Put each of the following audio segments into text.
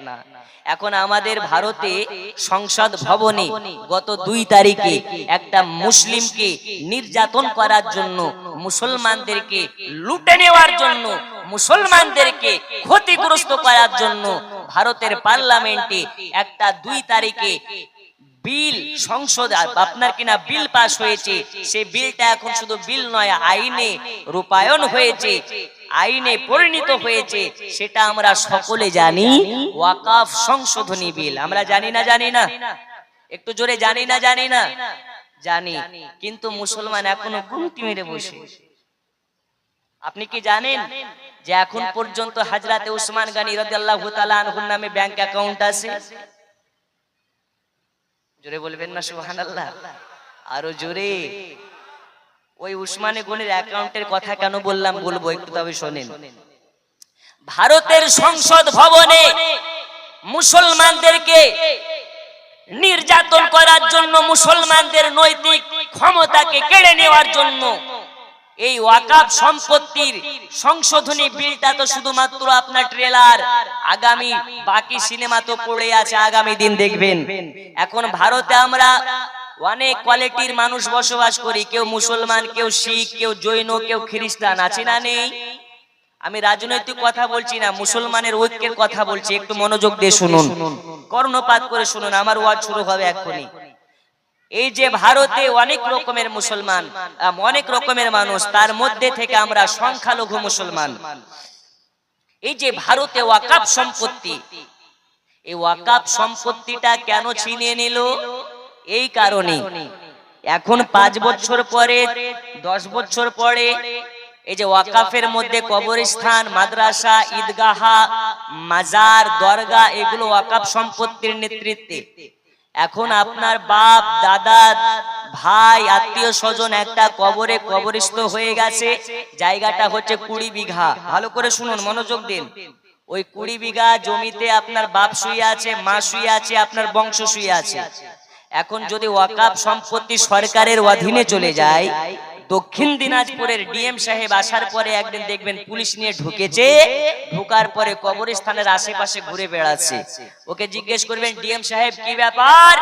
না। এখন আমাদের ভারতে সংসদ ভবনে গত 2 তারিখে একটা মুসলিমকে নির্যাতন করার জন্য, মুসলমানদেরকে লুটে নেওয়ার জন্য, মুসলমানদেরকে ক্ষতিগ্রস্ত করার জন্য ভারতের পার্লামেন্টে একটা 2 তারিখে বিল সংসদ আপনার কিনা বিল পাস হয়েছে। সেই বিলটা এখন শুধু বিল নয়, আইনে রূপায়ণ হয়েছে, আইনে পরিণত হয়েছে। সেটা আমরা সকলে জানি, ওয়াকফ সংশোধনী বিল। আমরা জানি না? জানি না? একটু জোরে জানি না? জানি না? জানি। কিন্তু মুসলমান এখনো গুমটি মেরে বসে। আপনি কি জানেন যে এখন পর্যন্ত হযরতে উসমান গনি রাদিয়াল্লাহু তাআলা আনহুর নামে ব্যাংক অ্যাকাউন্ট আছে? জোরে বলবেন না সুবহানাল্লাহ? আরো জোরে। ওই উসমানে গনির অ্যাকাউন্টের কথা কেন বললাম, বলবো, একটু তবে শোনেন। ভারতের সংসদ ভবনে মুসলমানদেরকে নির্যাতন করার জন্য, মুসলমানদের নৈতিক ক্ষমতাকে কেড়ে নেওয়ার জন্য এই ওয়াকফ সম্পত্তির সংশোধনী বিলটা তো শুধুমাত্র আপনার ট্রেলার, আগামী বাকি সিনেমা তো পড়ে আছে, আগামী দিন দেখবেন। এখন ভারতে আমরা অনেক কোয়ালিটির মানুষ বসবাস করি, কেউ মুসলমান, কেউ শিখ, কেউ জৈন, কেউ খ্রিস্টান, আছে না নেই? আমি রাজনৈতিক কথা বলছি না, মুসলমানের ঐক্যের কথা বলছি। একটু মনোযোগ দিয়ে শুনুন, কর্ণপাত করে শুনুন, আমার ওয়াজ শুরু হবে এখনই। এই যে ভারতে অনেক রকমের মুসলমান, অনেক রকমের মানুষ, তার মধ্যে থেকে আমরা সংখ্যালঘু মুসলমান। এই যে ভারতে ওয়াকফ সম্পত্তি, এই ওয়াকফ সম্পত্তিটা কেন ছিনিয়ে নিল? এই কারণে এখন 5 বছর পরে, 10 বছর পরে এই যে ওয়াকফের মধ্যে কবরস্থান, মাদ্রাসা, ঈদগাহ, মাজার, দরগা, এগুলো ওয়াকফ সম্পত্তির নেতৃত্বে। এখন আপনার বাপ, দাদা, ভাই, আত্মীয় স্বজন একটা কবরে কবরস্থ হয়ে গেছে, জায়গাটা হচ্ছে 20 বিঘা। ভালো করে শুনুন, মনোযোগ দিন। ওই 20 বিঘা জমিতে আপনার বাপ শুয়ে আছে, মা শুয়ে আছে, আপনার বংশ শুয়ে আছে। এখন যদি ওয়াকফ সম্পত্তি সরকারের অধীনে চলে যায়, দক্ষিণ দিনাজপুরের ডিএম সাহেব আসার পরে একদিন দেখবেন পুলিশ নিয়ে ঢুকেছে, ঢোকার পরে কবরস্থানের আশেপাশে ঘুরে বেড়াচ্ছে। ওকে জিজ্ঞেস করবেন, ডিএম সাহেব কি ব্যাপার?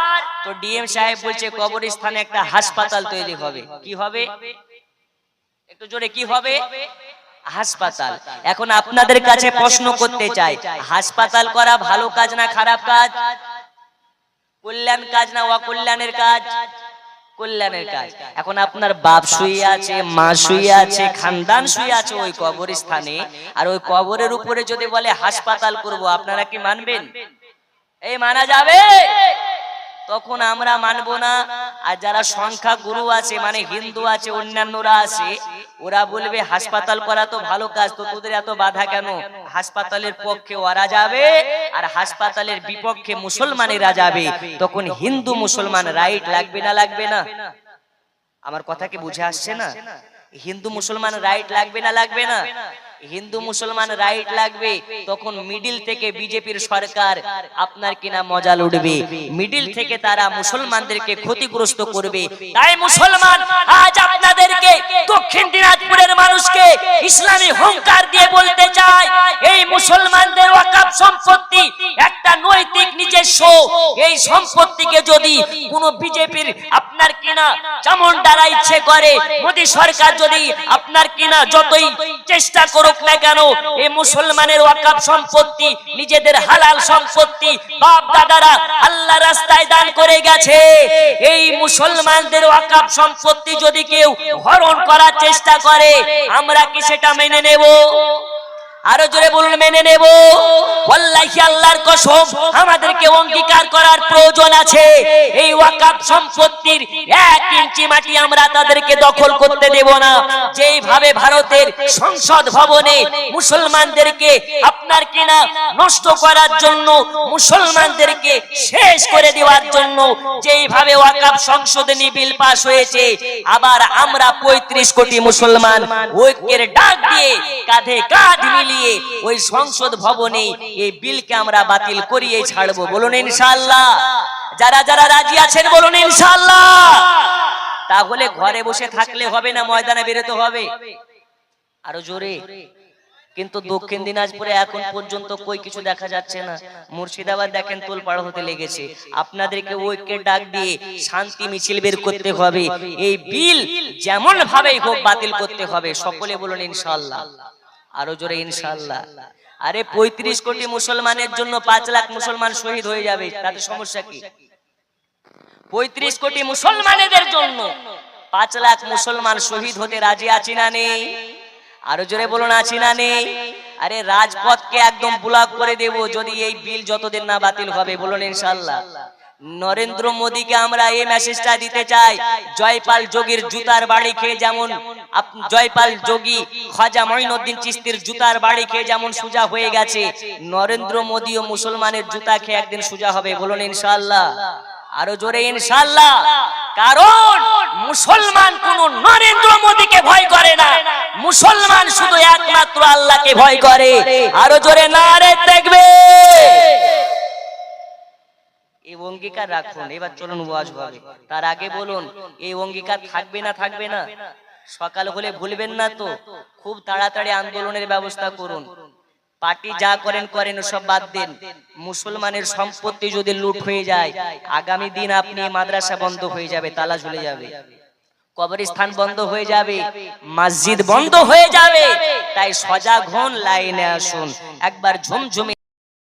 তো ডিএম সাহেব বলছে কবরস্থানে একটা হাসপাতাল তৈরি হবে। কি হবে? একটু জোরে, কি হবে? হাসপাতাল। এখন আপনাদের কাছে প্রশ্ন করতে চাই, হাসপাতাল করা ভালো কাজ না খারাপ কাজ? কল্যাণ কাজ না অকল্যাণের কাজ? কল্যাণের কাজ। এখন আপনার বাপ শুয়ে আছে, মা শুয়ে আছে, খানদান শুয়ে আছে ওই কবরস্থানে, আর ওই কবরের উপরে যদি বলে হাসপাতাল করব, আপনারা কি মানবেন? এই মানা যাবে? তখন আমরা মানব না। আর যারা সংখ্যা গুরু আছে, মানে হিন্দু আছে, অন্যান্যরা আছে, ওরা বলবে হাসপাতাল করা তো ভালো কাজ, তো তোদের এত বাধা কেন? হাসপাতালের পক্ষে ওরা যাবে আর হাসপাতালের বিপক্ষে মুসলমানেরা যাবে। তখন হিন্দু মুসলমান রাইট লাগবে না লাগবে না? আমার কথা কি বুঝে আসছে না? হিন্দু মুসলমান রাইট লাগবে না লাগবে না? হিন্দু মুসলমান রাইট লাগবে। তখন মিডিল থেকে বিজেপির সরকার আপনার কিনা মজা লুটবে, মিডিল থেকে তারা মুসলমানদেরকে ক্ষতিগ্রস্ত করবে। তাই মুসলমান আজ আপনাদেরকে, দক্ষিণ দিনাজপুরের মানুষকে ইসলামী হুঙ্কার দিয়ে বলতে চাই, এই মুসলমানদের ওয়াকফ সম্পত্তি একটা নৈতিক নিজস্ব, এই সম্পত্তিকে যদি কোনো বিজেপির আপনার কিনা চামুন্ডারা ইচ্ছে করে, মোদী সরকার যদি আপনার কিনা যতই চেষ্টা করুক না কেন, এই মুসলমানের ওয়াকফ সম্পত্তি নিজেদের হালাল সম্পত্তি, বাপ দাদারা আল্লাহ রাস্তায় দান করে গেছে, এই মুসলমানদের ওয়াকফ সম্পত্তি যদি কেউ হরণ করার চেষ্টা করে, আমরা কি সেটা মেনে নেব? আরো জোরে বলুন, মেনে নেব? ওয়াল্লাহি আল্লাহর কসম, আমাদেরকে অঙ্গীকার করার প্রয়োজন আছে। এই ওয়াকফ সম্পত্তির 1 ইঞ্চি মাটি আমরা তাদেরকে দখল করতে দেব না। যেইভাবে ভারতের সংসদ ভবনে মুসলমানদেরকে আপনার কিনা নষ্ট করার জন্য, মুসলমানদেরকে শেষ করে দেওয়ার জন্য যেইভাবে ওয়াকফ সংশোধনী বিল পাস হয়েছে, আবার আমরা 35 কোটি মুসলমান ঐক্যের ডাক দিয়ে কাঁধে কাঁধ মিলিয়ে ওই সংসদ ভবনে এই বিলকে আমরা বাতিল করিয়ে ছাড়বো। বলুন ইনশাআল্লাহ। যারা যারা রাজি আছেন বলুন ইনশাআল্লাহ। তাহলে ঘরে বসে থাকলে হবে না, ময়দানে বেরোতে হবে। আরো জোরে। কিন্তু দক্ষিণ দিনাজপুরে এখন পর্যন্ত কই কিছু দেখা যাচ্ছে না। মুর্শিদাবাদ দেখেন তোলপাড় হতে লেগেছে। আপনাদেরকে ঐক্যের ডাক দিয়ে শান্তি মিছিল বের করতে হবে। এই বিল যেমন ভাবেই হোক বাতিল করতে হবে। সকলে বলুন ইনশাআল্লাহ। আরো জোরে ইনশাআল্লাহ। আরে 35 কোটি মুসলমানের জন্য 5 লাখ মুসলমান শহীদ হয়ে যাবে, তাতে সমস্যা কি? 35 কোটি মুসলমানেদের জন্য 5 লাখ মুসলমান শহীদ হতে রাজি আছি না নেই? আরো জোরে বলুন আছি না নেই? আরে রাজপথকে একদম ব্লক করে দেব যদি এই বিল যতদিন না বাতিল হবে। বলুন ইনশাআল্লাহ। নরেন্দ্র মোদীকে আমরা এই মেসেজটা দিতে চাই, জয়পাল যোগীর জুতার বাড়ি খেয়ে যেমন জয়পাল যোগী খাজা মঈনুদ্দিন চিশতির জুতার বাড়ি খেয়ে যেমন সুজা হয়ে গেছে, নরেন্দ্র মোদী ও মুসলমানের জুতা খেয়ে একদিন সুজা হবে। বলুন ইনশাআল্লাহ। আরো জোরে ইনশাআল্লাহ। কারণ মুসলমান কোন নরেন্দ্র মোদীকে ভয় করে না, মুসলমান শুধু একমাত্র আল্লাহকে ভয় করে। আরো জোরে নারে তাকবীর। এই অঙ্গীকার রাখুন। এবার চলুন ওয়াজ হবে। তার আগে বলুন এই অঙ্গীকার থাকবে না থাকবে না? সকাল হলে ভুলবেন না তো। খুব তাড়াতাড়ি আন্দোলনের ব্যবস্থা করুন। পার্টি যা করেন করেন, সব বাদ দেন। মুসলমানের সম্পত্তি যদি লুট হয়ে যায়, আগামী দিন আপনি মাদ্রাসা বন্ধ হয়ে যাবে, তালা ঝুলে যাবে, কবরস্থান বন্ধ হয়ে যাবে, মসজিদ বন্ধ হয়ে যাবে। তাই সজাগ হন, লাইনে আসুন, একবার ঝুমঝুমে